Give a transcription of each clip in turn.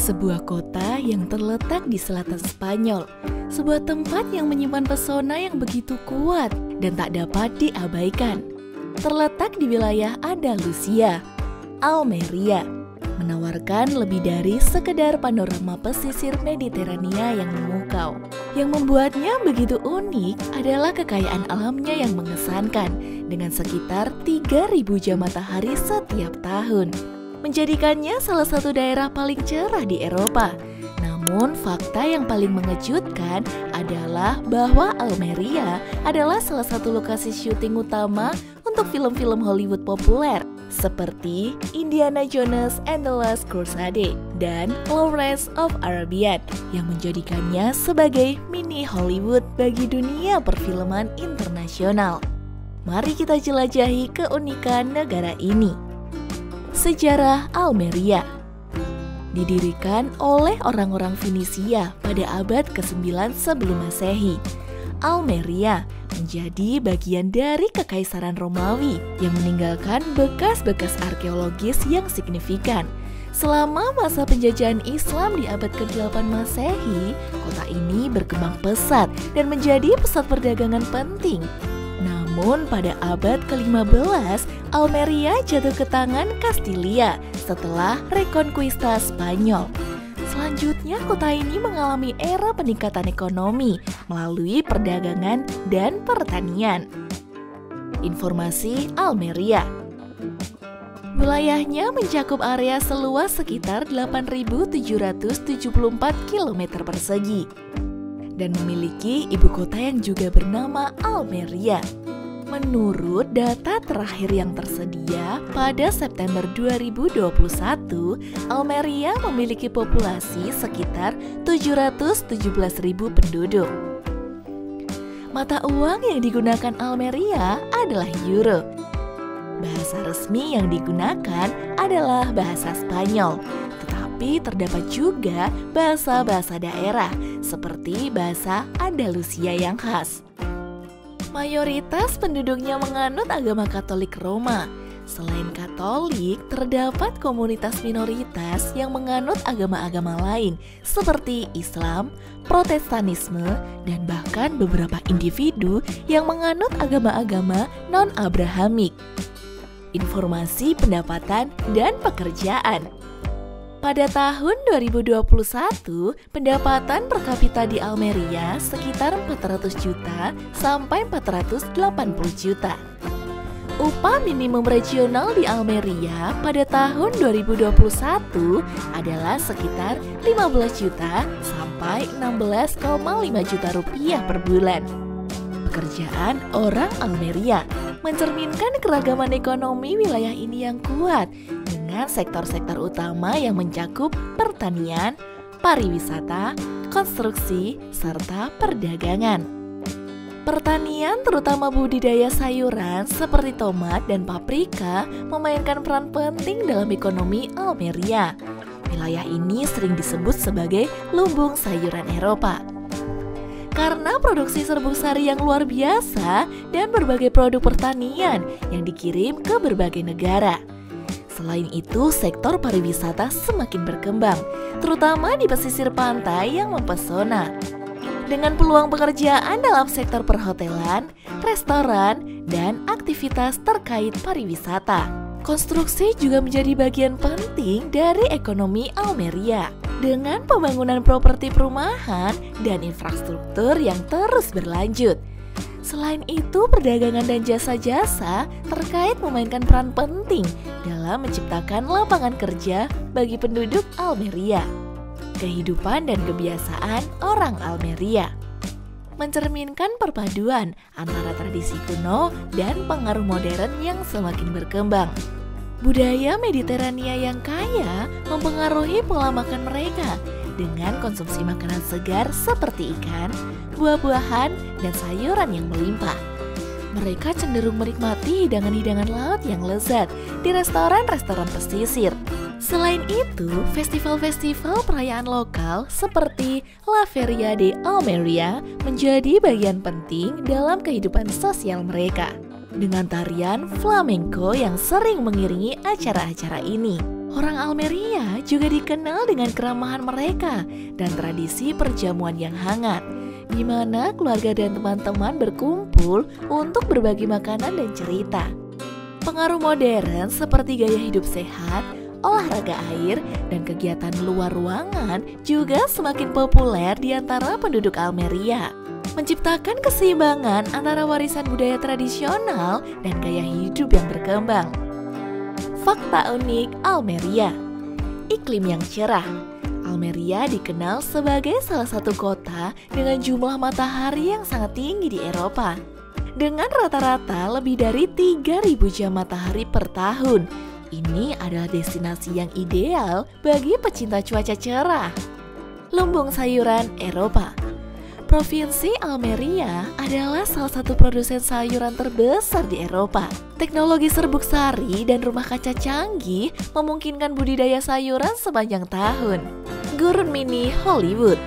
sebuah kota yang terletak di selatan Spanyol, sebuah tempat yang menyimpan pesona yang begitu kuat dan tak dapat diabaikan. Terletak di wilayah Andalusia, Almeria, menawarkan lebih dari sekedar panorama pesisir Mediterania yang memukau. Yang membuatnya begitu unik adalah kekayaan alamnya yang mengesankan, dengan sekitar 3.000 jam matahari setiap tahun, menjadikannya salah satu daerah paling cerah di Eropa. Namun fakta yang paling mengejutkan adalah bahwa Almeria adalah salah satu lokasi syuting utama untuk film-film Hollywood populer seperti Indiana Jones and the Last Crusade dan Lawrence of Arabia, yang menjadikannya sebagai mini Hollywood bagi dunia perfilman internasional. Mari kita jelajahi keunikan negara ini. Sejarah Almeria didirikan oleh orang-orang Finisia pada abad ke-9 sebelum Masehi. Almeria menjadi bagian dari Kekaisaran Romawi yang meninggalkan bekas-bekas arkeologis yang signifikan. Selama masa penjajahan Islam di abad ke-8 Masehi, kota ini berkembang pesat dan menjadi pusat perdagangan penting. Namun pada abad ke-15, Almeria jatuh ke tangan Kastilia setelah Reconquista Spanyol. Selanjutnya, kota ini mengalami era peningkatan ekonomi melalui perdagangan dan pertanian. Informasi Almeria. Wilayahnya mencakup area seluas sekitar 8.774 km persegi dan memiliki ibu kota yang juga bernama Almeria. Menurut data terakhir yang tersedia pada September 2021, Almeria memiliki populasi sekitar 717.000 penduduk. Mata uang yang digunakan Almeria adalah euro. Bahasa resmi yang digunakan adalah bahasa Spanyol, tetapi terdapat juga bahasa-bahasa daerah seperti bahasa Andalusia yang khas. Mayoritas penduduknya menganut agama Katolik Roma. Selain Katolik, terdapat komunitas minoritas yang menganut agama-agama lain seperti Islam, Protestanisme, dan bahkan beberapa individu yang menganut agama-agama non-Abrahamik. Informasi pendapatan dan pekerjaan. Pada tahun 2021, pendapatan per kapita di Almeria sekitar 400 juta sampai 480 juta. Upah minimum regional di Almeria pada tahun 2021 adalah sekitar 15 juta sampai 16,5 juta rupiah per bulan. Pekerjaan orang Almeria mencerminkan keragaman ekonomi wilayah ini yang kuat dengan sektor-sektor utama yang mencakup pertanian, pariwisata, konstruksi, serta perdagangan. Pertanian, terutama budidaya sayuran seperti tomat dan paprika, memainkan peran penting dalam ekonomi Almeria. Wilayah ini sering disebut sebagai lumbung sayuran Eropa karena produksi serbuk sari yang luar biasa dan berbagai produk pertanian yang dikirim ke berbagai negara. Selain itu, sektor pariwisata semakin berkembang, terutama di pesisir pantai yang mempesona. Dengan peluang pekerjaan dalam sektor perhotelan, restoran, dan aktivitas terkait pariwisata. Konstruksi juga menjadi bagian penting dari ekonomi Almeria dengan pembangunan properti perumahan dan infrastruktur yang terus berlanjut. Selain itu, perdagangan dan jasa-jasa terkait memainkan peran penting dalam menciptakan lapangan kerja bagi penduduk Almeria. Kehidupan dan kebiasaan orang Almeria mencerminkan perpaduan antara tradisi kuno dan pengaruh modern yang semakin berkembang. Budaya Mediterania yang kaya mempengaruhi pola makan mereka dengan konsumsi makanan segar seperti ikan, buah-buahan, dan sayuran yang melimpah. Mereka cenderung menikmati hidangan-hidangan laut yang lezat di restoran-restoran pesisir. Selain itu, festival-festival perayaan lokal seperti La Feria de Almeria menjadi bagian penting dalam kehidupan sosial mereka. Dengan tarian flamenco yang sering mengiringi acara-acara ini. Orang Almeria juga dikenal dengan keramahan mereka dan tradisi perjamuan yang hangat, di mana keluarga dan teman-teman berkumpul untuk berbagi makanan dan cerita. Pengaruh modern seperti gaya hidup sehat, olahraga air, dan kegiatan luar ruangan juga semakin populer di antara penduduk Almeria, menciptakan keseimbangan antara warisan budaya tradisional dan gaya hidup yang berkembang. Fakta unik Almeria. Iklim yang cerah. Almeria dikenal sebagai salah satu kota dengan jumlah matahari yang sangat tinggi di Eropa. Dengan rata-rata lebih dari 3.000 jam matahari per tahun. Ini adalah destinasi yang ideal bagi pecinta cuaca cerah. Lumbung sayuran Eropa. Provinsi Almeria adalah salah satu produsen sayuran terbesar di Eropa. Teknologi serbuk sari dan rumah kaca canggih memungkinkan budidaya sayuran sepanjang tahun. Gurun mini Hollywood.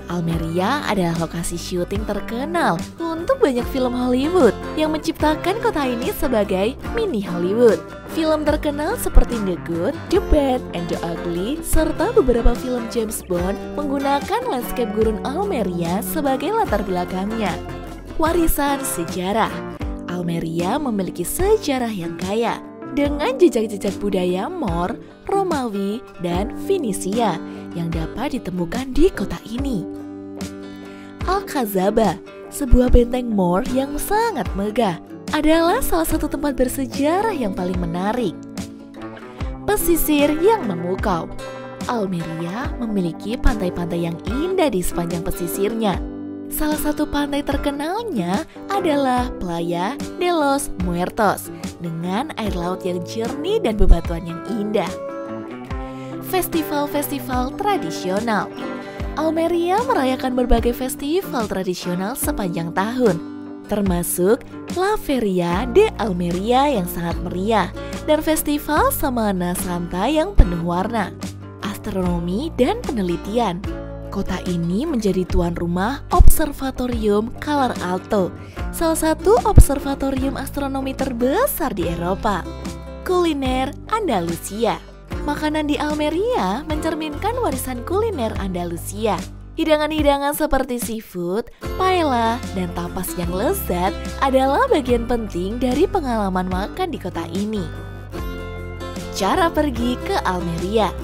Almeria adalah lokasi syuting terkenal untuk banyak film Hollywood yang menciptakan kota ini sebagai mini Hollywood. Film terkenal seperti The Good, The Bad, and The Ugly, serta beberapa film James Bond menggunakan landscape gurun Almeria sebagai latar belakangnya. Warisan sejarah. Almeria memiliki sejarah yang kaya dengan jejak-jejak budaya Moor, Romawi, dan Finisia yang dapat ditemukan di kota ini. Alcazaba, sebuah benteng Moor yang sangat megah, adalah salah satu tempat bersejarah yang paling menarik. Pesisir yang memukau. Almeria memiliki pantai-pantai yang indah di sepanjang pesisirnya. Salah satu pantai terkenalnya adalah Playa de los Muertos dengan air laut yang jernih dan bebatuan yang indah. Festival-festival tradisional. Almeria merayakan berbagai festival tradisional sepanjang tahun, termasuk La Feria de Almeria yang sangat meriah dan Festival Semana Santa yang penuh warna, astronomi, dan penelitian. Kota ini menjadi tuan rumah Observatorium Calar Alto, salah satu observatorium astronomi terbesar di Eropa. Kuliner Andalusia. Makanan di Almeria mencerminkan warisan kuliner Andalusia. Hidangan-hidangan seperti seafood, paella, dan tapas yang lezat adalah bagian penting dari pengalaman makan di kota ini. Cara pergi ke Almeria.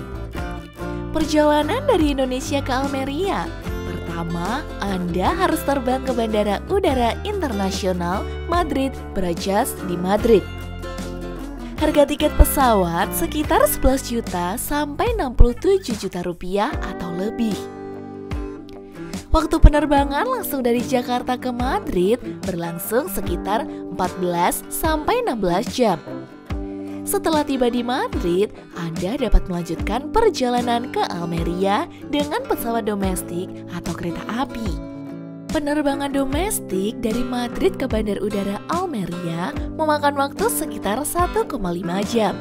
Perjalanan dari Indonesia ke Almeria. Pertama, Anda harus terbang ke Bandara Udara Internasional Madrid Barajas di Madrid. Harga tiket pesawat sekitar 11 juta sampai 67 juta rupiah atau lebih. Waktu penerbangan langsung dari Jakarta ke Madrid berlangsung sekitar 14 sampai 16 jam. Setelah tiba di Madrid, Anda dapat melanjutkan perjalanan ke Almeria dengan pesawat domestik atau kereta api. Penerbangan domestik dari Madrid ke Bandar Udara Almeria memakan waktu sekitar 1,5 jam.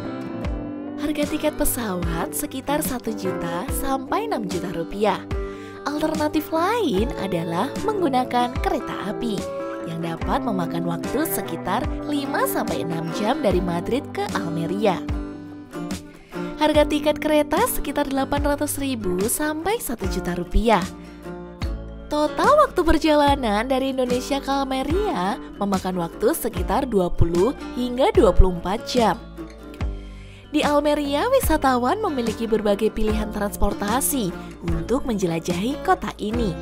Harga tiket pesawat sekitar 1 juta sampai 6 juta rupiah. Alternatif lain adalah menggunakan kereta api yang dapat memakan waktu sekitar 5-6 jam dari Madrid ke Almeria. Harga tiket kereta sekitar 800.000 sampai 1 juta rupiah. Total waktu perjalanan dari Indonesia ke Almeria memakan waktu sekitar 20 hingga 24 jam. Di Almeria, wisatawan memiliki berbagai pilihan transportasi untuk menjelajahi kota ini.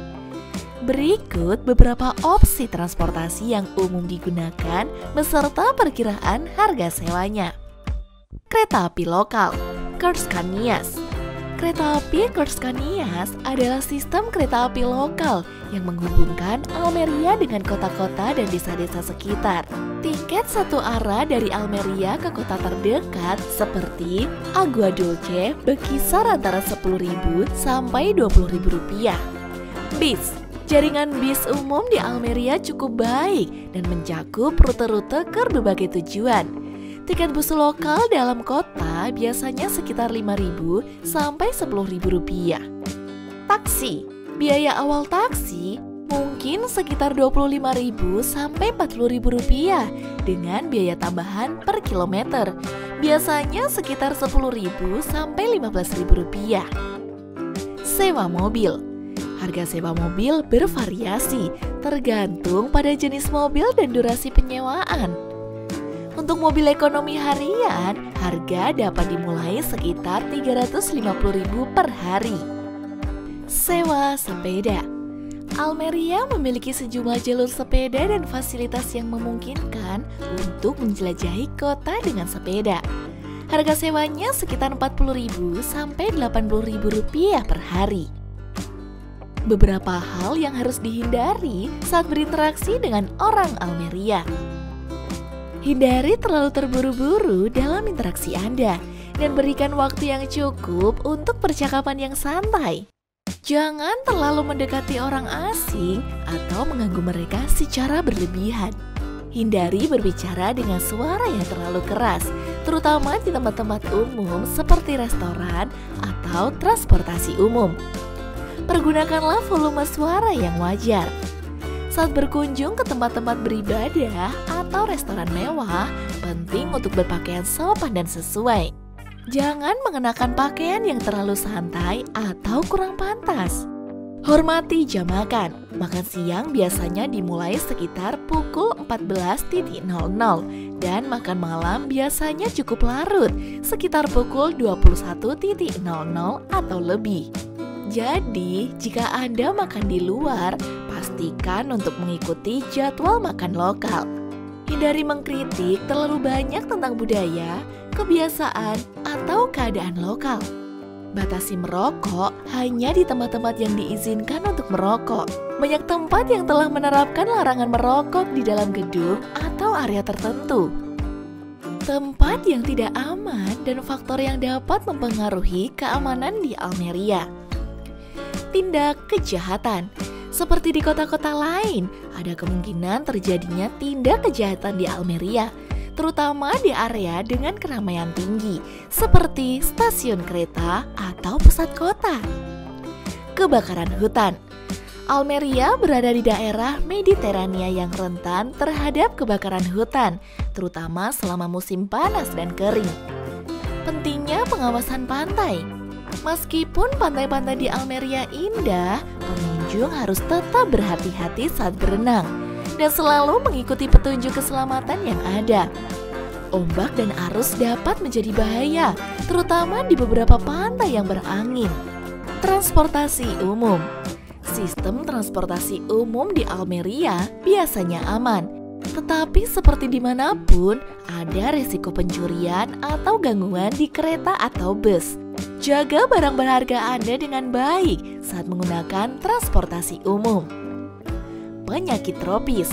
Berikut beberapa opsi transportasi yang umum digunakan beserta perkiraan harga sewanya. Kereta api lokal, Kerskannias. Kereta api Kerskannias adalah sistem kereta api lokal yang menghubungkan Almeria dengan kota-kota dan desa-desa sekitar. Tiket satu arah dari Almeria ke kota terdekat seperti Agua Dulce berkisar antara 10.000 sampai 20.000 rupiah. Bis. Jaringan bis umum di Almeria cukup baik dan mencakup rute-rute ke berbagai tujuan. Tiket bus lokal dalam kota biasanya sekitar 5.000 sampai 10.000 rupiah. Taksi. Biaya awal taksi Mungkin sekitar Rp25.000 sampai Rp40.000 dengan biaya tambahan per kilometer. Biasanya sekitar Rp10.000 sampai Rp15.000. Sewa mobil. Harga sewa mobil bervariasi, tergantung pada jenis mobil dan durasi penyewaan. Untuk mobil ekonomi harian, harga dapat dimulai sekitar Rp350.000 per hari. Sewa sepeda. Almeria memiliki sejumlah jalur sepeda dan fasilitas yang memungkinkan untuk menjelajahi kota dengan sepeda. Harga sewanya sekitar Rp40.000 sampai Rp80.000 per hari. Beberapa hal yang harus dihindari saat berinteraksi dengan orang Almeria. Hindari terlalu terburu-buru dalam interaksi Anda dan berikan waktu yang cukup untuk percakapan yang santai. Jangan terlalu mendekati orang asing atau mengganggu mereka secara berlebihan. Hindari berbicara dengan suara yang terlalu keras, terutama di tempat-tempat umum seperti restoran atau transportasi umum. Pergunakanlah volume suara yang wajar. Saat berkunjung ke tempat-tempat beribadah atau restoran mewah, penting untuk berpakaian sopan dan sesuai. Jangan mengenakan pakaian yang terlalu santai atau kurang pantas. Hormati jam makan. Makan siang biasanya dimulai sekitar pukul 14.00 dan makan malam biasanya cukup larut sekitar pukul 21.00 atau lebih. Jadi, jika Anda makan di luar, pastikan untuk mengikuti jadwal makan lokal. Hindari mengkritik terlalu banyak tentang budaya, kebiasaan, atau keadaan lokal. Batasi merokok hanya di tempat-tempat yang diizinkan untuk merokok. Banyak tempat yang telah menerapkan larangan merokok di dalam gedung atau area tertentu. Tempat yang tidak aman dan faktor yang dapat mempengaruhi keamanan di Almeria. Tindak kejahatan. Seperti di kota-kota lain, ada kemungkinan terjadinya tindak kejahatan di Almeria, terutama di area dengan keramaian tinggi, seperti stasiun kereta atau pusat kota. Kebakaran hutan. Almeria berada di daerah Mediterania yang rentan terhadap kebakaran hutan, terutama selama musim panas dan kering. Pentingnya pengawasan pantai. Meskipun pantai-pantai di Almeria indah, pengunjung harus tetap berhati-hati saat berenang dan selalu mengikuti petunjuk keselamatan yang ada. Ombak dan arus dapat menjadi bahaya, terutama di beberapa pantai yang berangin. Transportasi umum. Sistem transportasi umum di Almeria biasanya aman, tetapi seperti dimanapun, ada risiko pencurian atau gangguan di kereta atau bus. Jaga barang berharga Anda dengan baik saat menggunakan transportasi umum. Penyakit tropis.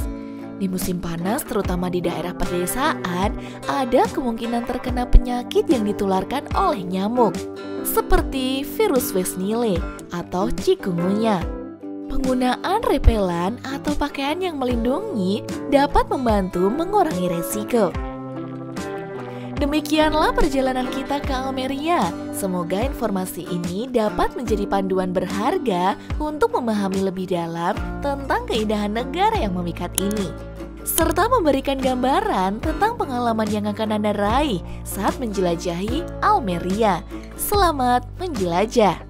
Di musim panas, terutama di daerah pedesaan, ada kemungkinan terkena penyakit yang ditularkan oleh nyamuk, seperti virus West Nile atau chikungunya. Penggunaan repelan atau pakaian yang melindungi dapat membantu mengurangi resiko. Demikianlah perjalanan kita ke Almeria. Semoga informasi ini dapat menjadi panduan berharga untuk memahami lebih dalam tentang keindahan negara yang memikat ini, serta memberikan gambaran tentang pengalaman yang akan Anda raih saat menjelajahi Almeria. Selamat menjelajah!